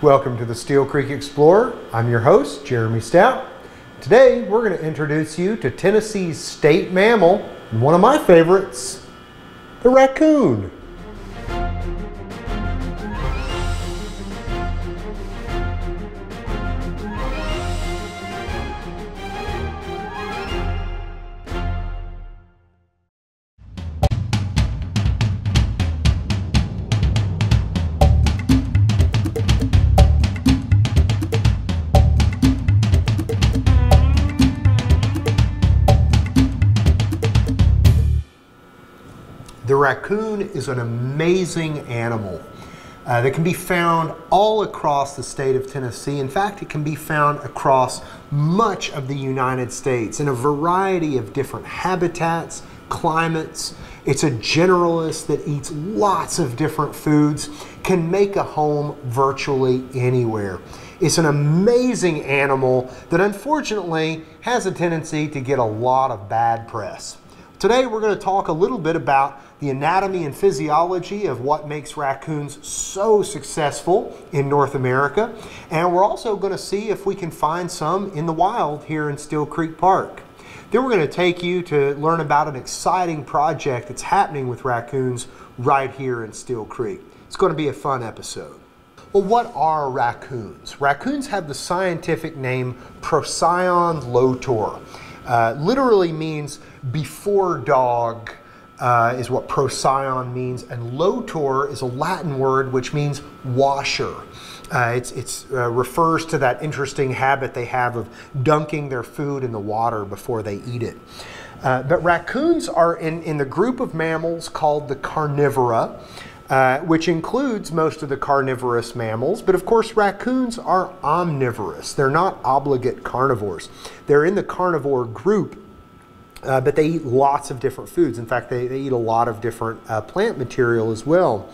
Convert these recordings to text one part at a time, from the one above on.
Welcome to the Steele Creek Explorer. I'm your host, Jeremy Stout. Today, we're going to introduce you to Tennessee's state mammal, and one of my favorites, the raccoon. The raccoon is an amazing animal that can be found all across the state of Tennessee. In fact, it can be found across much of the United States in a variety of different habitats, climates. It's a generalist that eats lots of different foods, can make a home virtually anywhere. It's an amazing animal that unfortunately has a tendency to get a lot of bad press. Today we're going to talk a little bit about the anatomy and physiology of what makes raccoons so successful in North America, and we're also going to see if we can find some in the wild here in Steele Creek Park. Then we're going to take you to learn about an exciting project that's happening with raccoons right here in Steele Creek. It's going to be a fun episode. Well, what are raccoons? Raccoons have the scientific name Procyon lotor. Literally means before dog is what procyon means, and lotor is a Latin word which means washer. It refers to that interesting habit they have of dunking their food in the water before they eat it. But raccoons are in the group of mammals called the carnivora, which includes most of the carnivorous mammals. But of course, raccoons are omnivorous. They're not obligate carnivores. They're in the carnivore group, but they eat lots of different foods. In fact, they eat a lot of different plant material as well.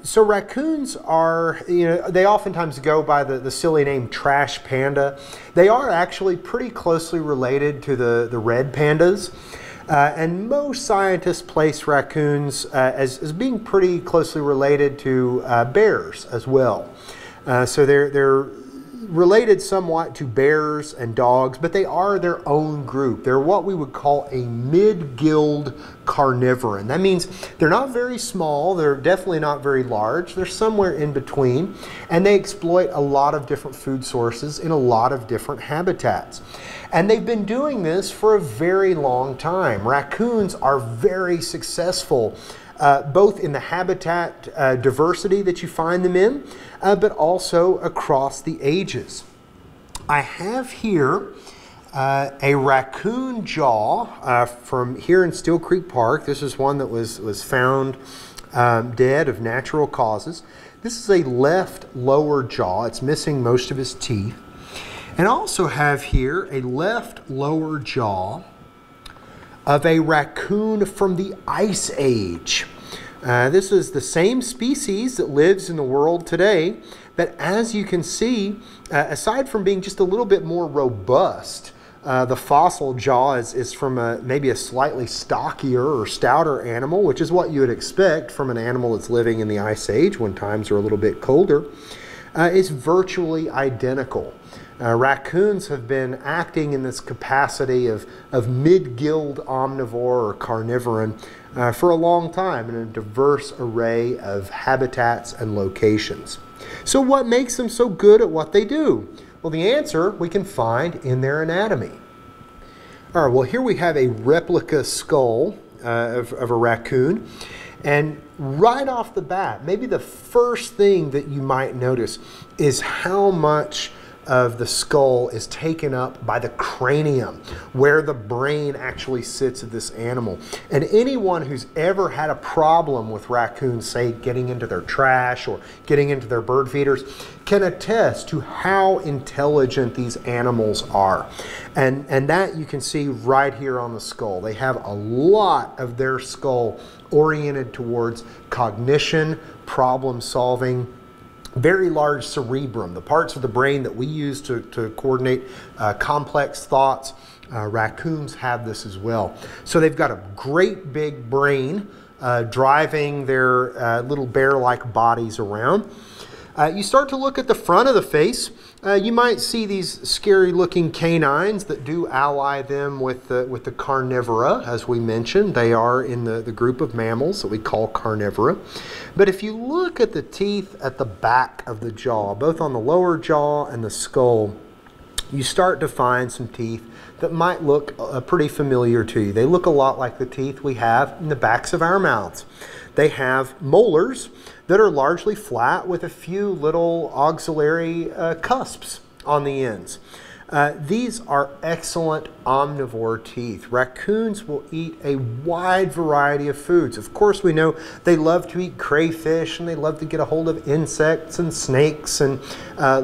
So raccoons are, they oftentimes go by the silly name trash panda. They are actually pretty closely related to the red pandas. And most scientists place raccoons as being pretty closely related to bears as well. So they're related somewhat to bears and dogs, but they are their own group. They're what we would call a mid-gilled carnivoran. That means they're not very small, they're definitely not very large, they're somewhere in between, and they exploit a lot of different food sources in a lot of different habitats. And they've been doing this for a very long time. Raccoons are very successful both in the habitat diversity that you find them in, but also across the ages. I have here a raccoon jaw from here in Steele Creek Park. This is one that was found dead of natural causes. This is a left lower jaw. It's missing most of his teeth. And I also have here a left lower jaw of a raccoon from the Ice Age. This is the same species that lives in the world today, but as you can see, aside from being just a little bit more robust, the fossil jaw is from maybe a slightly stockier or stouter animal, which is what you would expect from an animal that's living in the Ice Age when times are a little bit colder. It's virtually identical. Raccoons have been acting in this capacity of mid-gilled omnivore or carnivoran for a long time in a diverse array of habitats and locations. So what makes them so good at what they do? Well, the answer we can find in their anatomy. All right, well, here we have a replica skull of a raccoon. And right off the bat, maybe the first thing that you might notice is how much of the skull is taken up by the cranium, where the brain actually sits of this animal. And anyone who's ever had a problem with raccoons, say getting into their trash or getting into their bird feeders, can attest to how intelligent these animals are. And that you can see right here on the skull. They have a lot of their skull oriented towards cognition, problem solving, very large cerebrum, the parts of the brain that we use to coordinate complex thoughts. Raccoons have this as well. So they've got a great big brain driving their little bear-like bodies around. You start to look at the front of the face. You might see these scary looking canines that do ally them with the carnivora, as we mentioned. They are in the group of mammals that we call carnivora. But if you look at the teeth at the back of the jaw, both on the lower jaw and the skull, you start to find some teeth that might look pretty familiar to you. They look a lot like the teeth we have in the backs of our mouths. They have molars that are largely flat with a few little auxiliary cusps on the ends. These are excellent omnivore teeth. Raccoons will eat a wide variety of foods. Of course, we know they love to eat crayfish, and they love to get a hold of insects and snakes and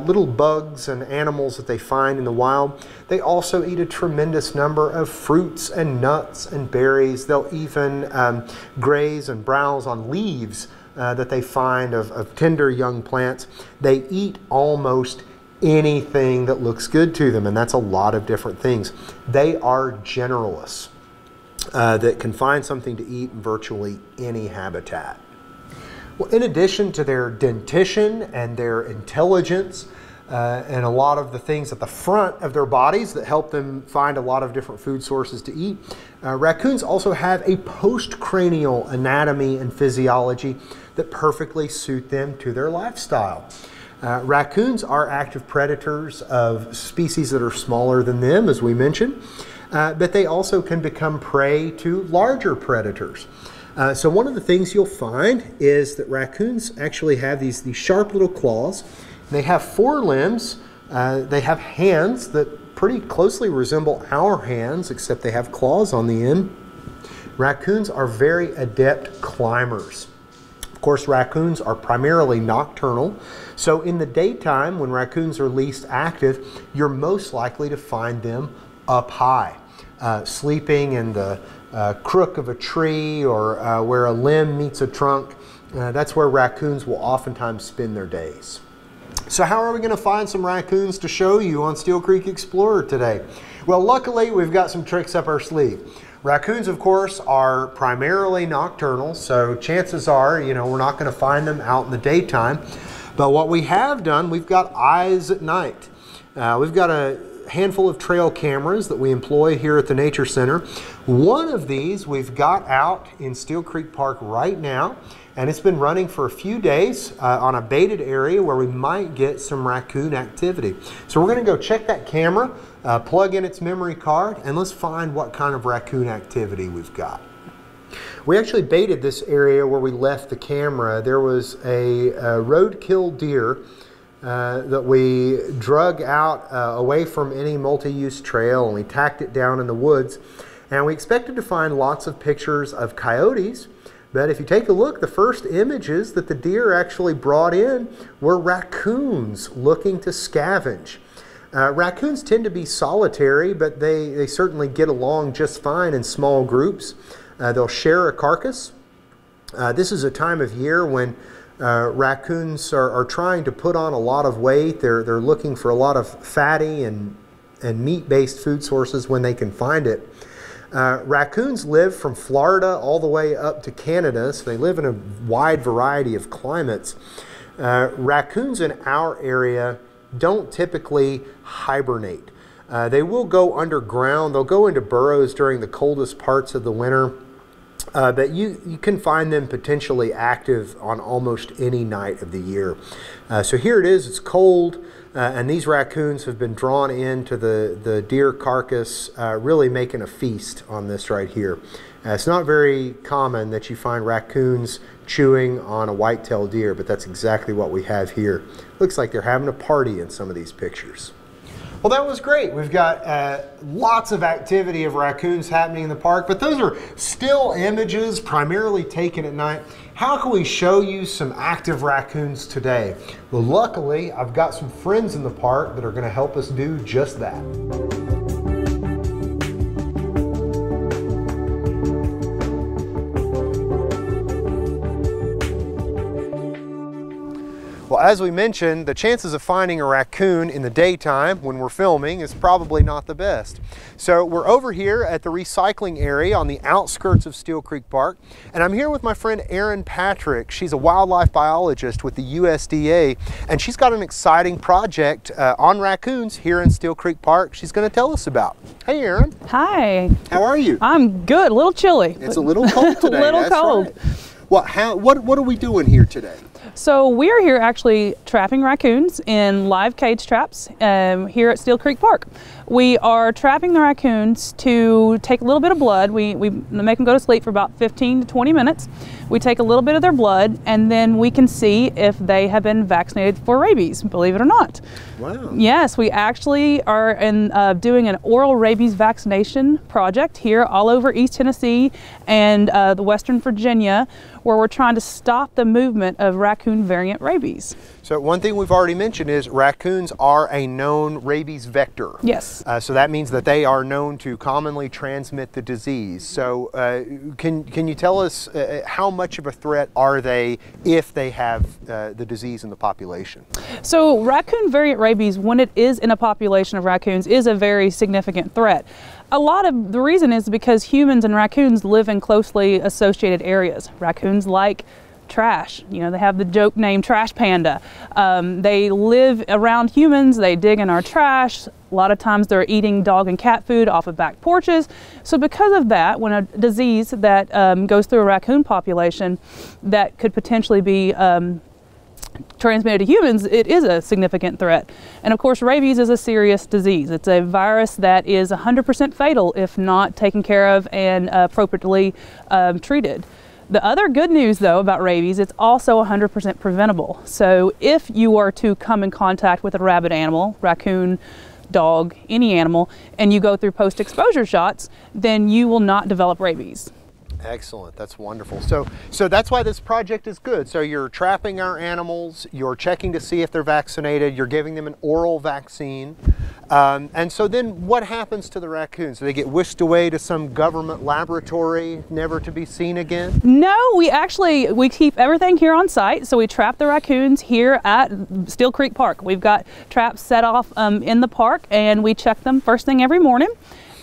little bugs and animals that they find in the wild. They also eat a tremendous number of fruits and nuts and berries. They'll even graze and browse on leaves that they find of tender young plants. They eat almost anything that looks good to them, and that's a lot of different things. They are generalists that can find something to eat in virtually any habitat. Well, in addition to their dentition and their intelligence and a lot of the things at the front of their bodies that help them find a lot of different food sources to eat, raccoons also have a postcranial anatomy and physiology that perfectly suit them to their lifestyle. Raccoons are active predators of species that are smaller than them, as we mentioned, but they also can become prey to larger predators. So one of the things you'll find is that raccoons actually have these sharp little claws. They have 4 limbs. They have hands that pretty closely resemble our hands, except they have claws on the end. Raccoons are very adept climbers. Of course, raccoons are primarily nocturnal, so in the daytime, when raccoons are least active, you're most likely to find them up high, sleeping in the crook of a tree or where a limb meets a trunk. That's where raccoons will oftentimes spend their days. So how are we going to find some raccoons to show you on Steele Creek Explorer today? Well, luckily, we've got some tricks up our sleeve. Raccoons, of course, are primarily nocturnal, so chances are, we're not going to find them out in the daytime. But what we have done, we've got eyes at night. We've got a handful of trail cameras that we employ here at the Nature Center. One of these we've got out in Steele Creek Park right now, and it's been running for a few days on a baited area where we might get some raccoon activity. So we're going to go check that camera, plug in its memory card, and let's find what kind of raccoon activity we've got. We actually baited this area where we left the camera. There was a roadkill deer that we drug out away from any multi-use trail, and we tacked it down in the woods. And we expected to find lots of pictures of coyotes, but if you take a look, the first images that the deer actually brought in were raccoons looking to scavenge. Raccoons tend to be solitary, but they certainly get along just fine in small groups. They'll share a carcass. This is a time of year when raccoons are trying to put on a lot of weight. They're looking for a lot of fatty and meat-based food sources when they can find it. Raccoons live from Florida all the way up to Canada, so they live in a wide variety of climates. Raccoons in our area don't typically hibernate. They will go underground. They'll go into burrows during the coldest parts of the winter, but you can find them potentially active on almost any night of the year. So here it is, it's cold, and these raccoons have been drawn into the deer carcass, really making a feast on this right here. It's not very common that you find raccoons chewing on a white-tailed deer, but that's exactly what we have here. Looks like they're having a party in some of these pictures. Well, that was great. We've got lots of activity of raccoons happening in the park, but those are still images primarily taken at night. How can we show you some active raccoons today? Well, luckily, I've got some friends in the park that are going to help us do just that. Well, Well, as we mentioned, the chances of finding a raccoon in the daytime when we're filming is probably not the best. So we're over here at the recycling area on the outskirts of Steele Creek Park, and I'm here with my friend Erin Patrick. She's a wildlife biologist with the USDA, and she's got an exciting project on raccoons here in Steele Creek Park she's going to tell us about. Hey, Erin. Hi. How are you? I'm good. A little chilly. It's a little cold today. A little That's cold. Right. Well, what are we doing here today? So we're here actually trapping raccoons in live cage traps here at Steele Creek Park. We are trapping the raccoons to take a little bit of blood. We make them go to sleep for about 15 to 20 minutes. We take a little bit of their blood, and then we can see if they have been vaccinated for rabies, believe it or not. Wow. Yes, we actually are doing an oral rabies vaccination project here all over East Tennessee and the Western Virginia, where we're trying to stop the movement of raccoon variant rabies. So one thing we've already mentioned is raccoons are a known rabies vector. Yes. So that means that they are known to commonly transmit the disease. So can you tell us how much of a threat are they if they have the disease in the population? So raccoon variant rabies, when it is in a population of raccoons, is a very significant threat. A lot of the reason is because humans and raccoons live in closely associated areas. Raccoons like trash. You know, they have the joke name Trash Panda. They live around humans, they dig in our trash. A lot of times they're eating dog and cat food off of back porches. So because of that, when a disease that goes through a raccoon population that could potentially be transmitted to humans, it is a significant threat. And of course, rabies is a serious disease. It's a virus that is 100% fatal if not taken care of and appropriately treated. The other good news though about rabies, it's also 100% preventable. So if you were to come in contact with a rabid animal, raccoon, dog, any animal, and you go through post-exposure shots, then you will not develop rabies. Excellent, that's wonderful. So that's why this project is good. So you're trapping our animals, you're checking to see if they're vaccinated, you're giving them an oral vaccine. And so then what happens to the raccoons? Do they get whisked away to some government laboratory, never to be seen again? No, we keep everything here on site. So we trap the raccoons here at Steele Creek Park. We've got traps set off in the park, and we check them first thing every morning.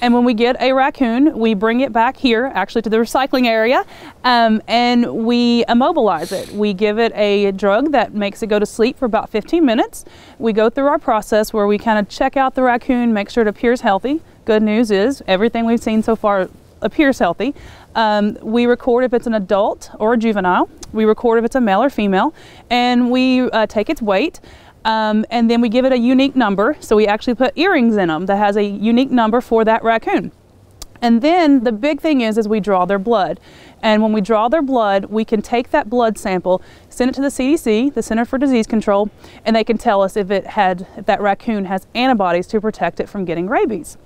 And when we get a raccoon, we bring it back here, actually to the recycling area, and we immobilize it. We give it a drug that makes it go to sleep for about 15 minutes. We go through our process where we kind of check out the raccoon, make sure it appears healthy. Good news is everything we've seen so far appears healthy. We record if it's an adult or a juvenile. We record if it's a male or female, and we take its weight. And then we give it a unique number. So we actually put earrings in them that has a unique number for that raccoon. And then the big thing is we draw their blood. And when we draw their blood, we can take that blood sample, send it to the CDC, the Center for Disease Control, and they can tell us if that raccoon has antibodies to protect it from getting rabies.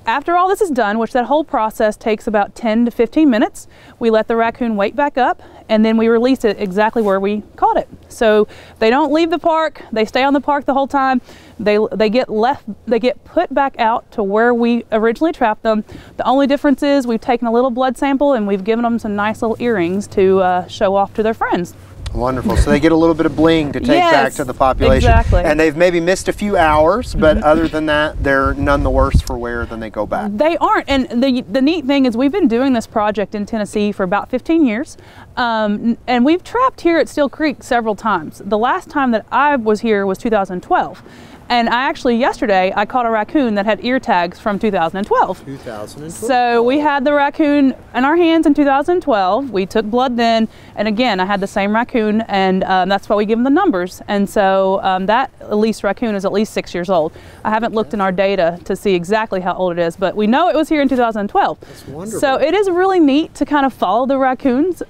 After all this is done, which that whole process takes about 10 to 15 minutes, we let the raccoon wake back up, and then we release it exactly where we caught it. So they don't leave the park, they stay on the park the whole time. They get put back out to where we originally trapped them. The only difference is we've taken a little blood sample and we've given them some nice little earrings to show off to their friends. Wonderful. So they get a little bit of bling to take back to the population. Exactly. And they've maybe missed a few hours, but other than that, they're none the worse for wear than they go back. They aren't. And the neat thing is we've been doing this project in Tennessee for about 15 years. And we've trapped here at Steele Creek several times. The last time that I was here was 2012. And yesterday, I caught a raccoon that had ear tags from 2012. 2012. So we had the raccoon in our hands in 2012. We took blood then, and again, I had the same raccoon, and that's why we give them the numbers. And so that raccoon is at least 6 years old. I haven't looked in our data to see exactly how old it is, but we know it was here in 2012. That's wonderful. So it is really neat to kind of follow the raccoons.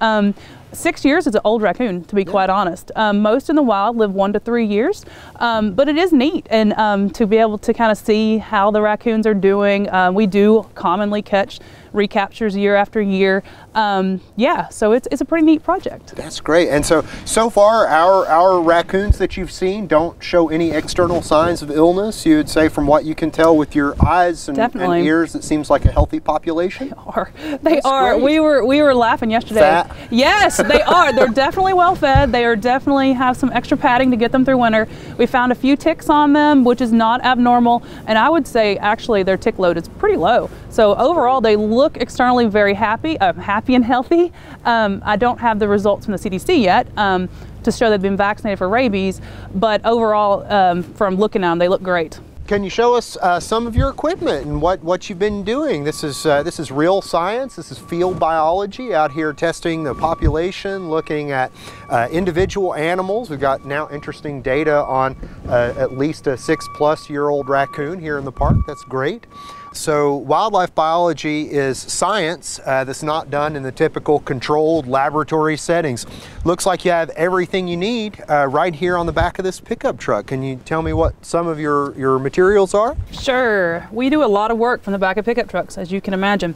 6 years is an old raccoon, to be quite honest. Most in the wild live 1 to 3 years, but it is neat, and to be able to kind of see how the raccoons are doing. We do commonly catch recaptures year after year. Yeah, so it's a pretty neat project. That's great. And so far, our raccoons that you've seen don't show any external signs of illness. You would say, from what you can tell with your eyes and ears, it seems like a healthy population. They are. Great. We were laughing yesterday. Fat? Yes, they are. They're definitely well fed. They are definitely have some extra padding to get them through winter. We found a few ticks on them, which is not abnormal, and I would say actually their tick load is pretty low. So overall, they look externally very happy and healthy. I don't have the results from the CDC yet to show they've been vaccinated for rabies, but overall, from looking at them, they look great. Can you show us some of your equipment and what you've been doing? This is real science. This is field biology out here testing the population, looking at individual animals. We've got now interesting data on at least a 6+-year-old raccoon here in the park. That's great. So wildlife biology is science that's not done in the typical controlled laboratory settings. Looks like you have everything you need right here on the back of this pickup truck. Can you tell me what some of your materials are? Sure. We do a lot of work from the back of pickup trucks, as you can imagine.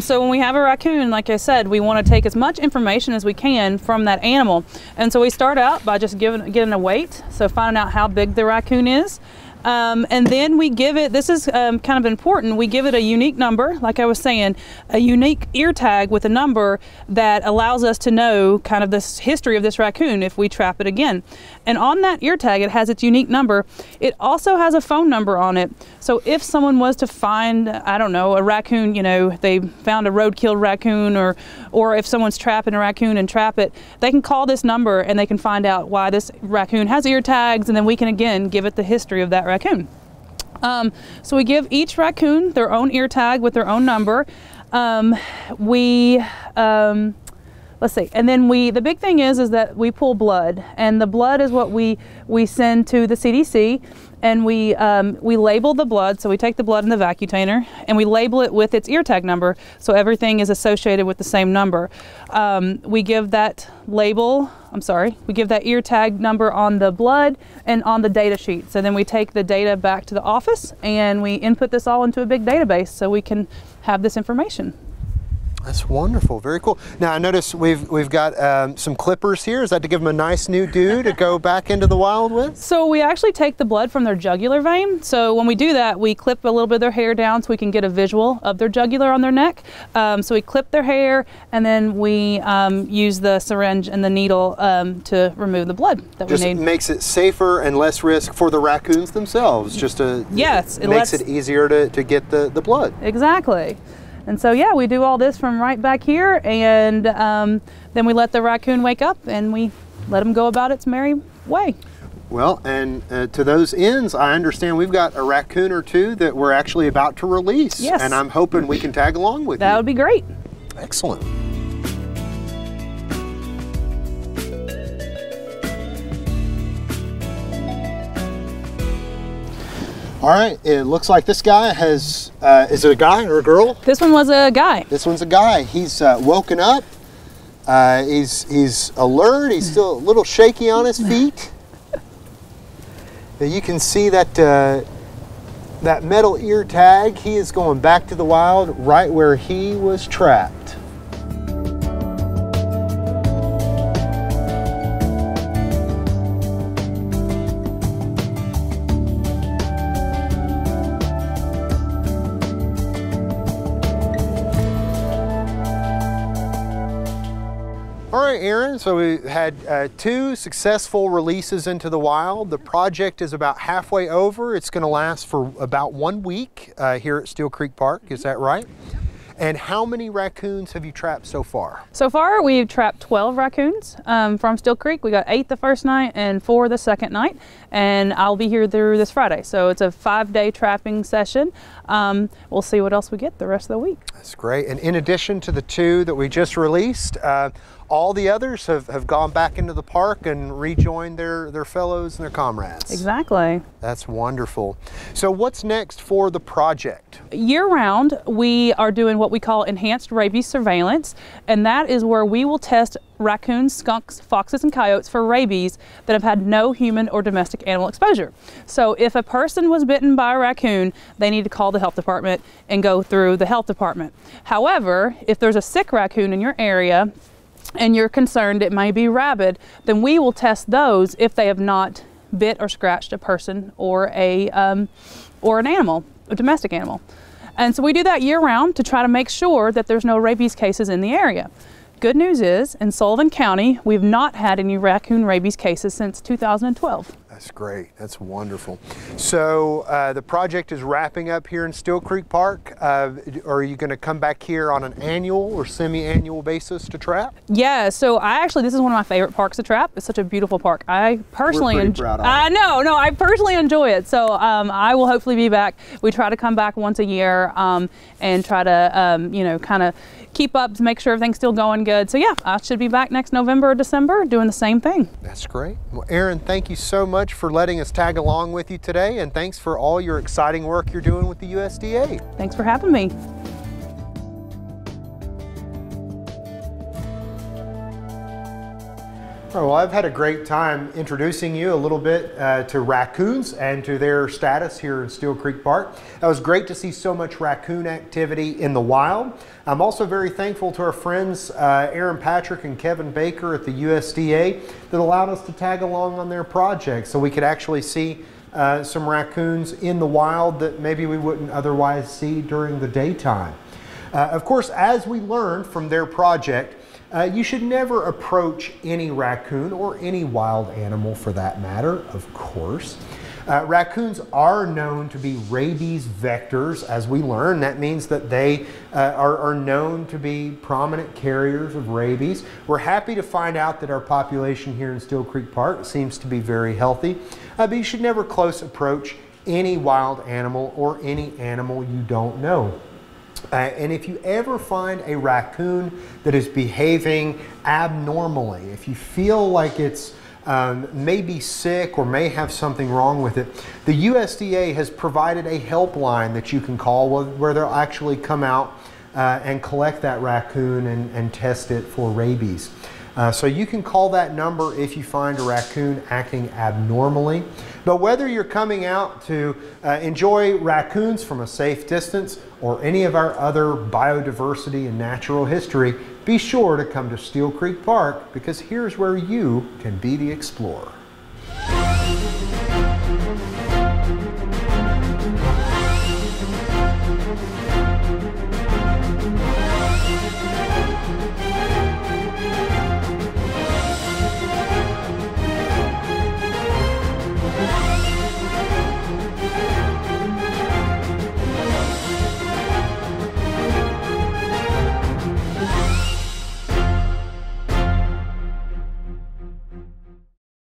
So when we have a raccoon, like I said, we want to take as much information as we can from that animal. And so we start out by just getting a weight, so finding out how big the raccoon is. And then we give it, this is kind of important, we give it a unique number, like I was saying, a unique ear tag with a number that allows us to know kind of this history of this raccoon if we trap it again. And on that ear tag, it has its unique number. It also has a phone number on it. So if someone was to find, I don't know, a raccoon, you know, they found a road-killed raccoon, or if someone's trapping a raccoon and trap it, they can call this number and they can find out why this raccoon has ear tags, and then we can again give it the history of that raccoon. So we give each raccoon their own ear tag with their own number. Let's see, and then the big thing is that we pull blood, and the blood is what we send to the CDC, and we label the blood. So we take the blood in the vacuutainer and we label it with its ear tag number, so everything is associated with the same number. We give that we give that ear tag number on the blood and on the data sheet. So then we take the data back to the office and we input this all into a big database so we can have this information. That's wonderful. Very cool. Now I notice we've got some clippers here. Is that to give them a nice new dew to go back into the wild with? So we actually take the blood from their jugular vein. So when we do that, we clip a little bit of their hair down so we can get a visual of their jugular on their neck. So we clip their hair, and then we use the syringe and the needle to remove the blood that we need. Just makes it safer and less risk for the raccoons themselves. Just to it makes it easier to get the blood. Exactly. And so, yeah, we do all this from right back here, and then we let the raccoon wake up and we let him go about its merry way. Well, and to those ends, I understand we've got a raccoon or two that we're actually about to release. Yes. And I'm hoping we can tag along with you. That would be great. Excellent. All right, it looks like this guy has, is it a guy or a girl? This one was a guy. This one's a guy. He's woken up. He's alert. He's still a little shaky on his feet. You can see that that metal ear tag. He is going back to the wild right where he was trapped. All right, Aaron, so we had 2 successful releases into the wild. The project is about halfway over. It's going to last for about 1 week here at Steele Creek Park. Is that right? And how many raccoons have you trapped so far? So far, we've trapped 12 raccoons from Steele Creek. We got 8 the first night and 4 the second night. And I'll be here through this Friday. So it's a 5-day trapping session. We'll see what else we get the rest of the week. That's great. And in addition to the 2 that we just released, all the others have gone back into the park and rejoined their fellows and their comrades. Exactly. That's wonderful. So what's next for the project? Year-round, we are doing what we call enhanced rabies surveillance, and that is where we will test raccoons, skunks, foxes, and coyotes for rabies that have had no human or domestic animal exposure. So if a person was bitten by a raccoon, they need to call the health department and go through the health department. However, if there's a sick raccoon in your area and you're concerned it may be rabid, then we will test those if they have not bit or scratched a person or an animal, a domestic animal. And so we do that year-round to try to make sure that there's no rabies cases in the area. Good news is, in Sullivan County, we've not had any raccoon rabies cases since 2012. That's great. That's wonderful. So the project is wrapping up here in Steele Creek Park. Are you going to come back here on an annual or semi-annual basis to trap? Yeah. So this is one of my favorite parks to trap. It's such a beautiful park. I personally enjoy. I personally enjoy it. So I will hopefully be back. We try to come back once a year and try to kind of keep up to make sure everything's still going good. So yeah, I should be back next November or December doing the same thing. That's great. Well, Erin, thank you so much for letting us tag along with you today, and thanks for all your exciting work you're doing with the USDA. Thanks for having me. Well, I've had a great time introducing you a little bit to raccoons and to their status here in Steele Creek Park. It was great to see so much raccoon activity in the wild. I'm also very thankful to our friends Aaron Patrick and Kevin Baker at the USDA that allowed us to tag along on their project so we could actually see some raccoons in the wild that maybe we wouldn't otherwise see during the daytime. Of course, as we learned from their project, you should never approach any raccoon or any wild animal for that matter, of course. Raccoons are known to be rabies vectors, as we learn. That means that they are known to be prominent carriers of rabies. We're happy to find out that our population here in Steele Creek Park seems to be very healthy, but you should never close approach any wild animal or any animal you don't know. And if you ever find a raccoon that is behaving abnormally, if you feel like it's may be sick or may have something wrong with it, the USDA has provided a helpline that you can call where they'll actually come out and collect that raccoon and test it for rabies. So you can call that number if you find a raccoon acting abnormally. But whether you're coming out to enjoy raccoons from a safe distance or any of our other biodiversity and natural history, be sure to come to Steele Creek Park, because here's where you can be the explorer.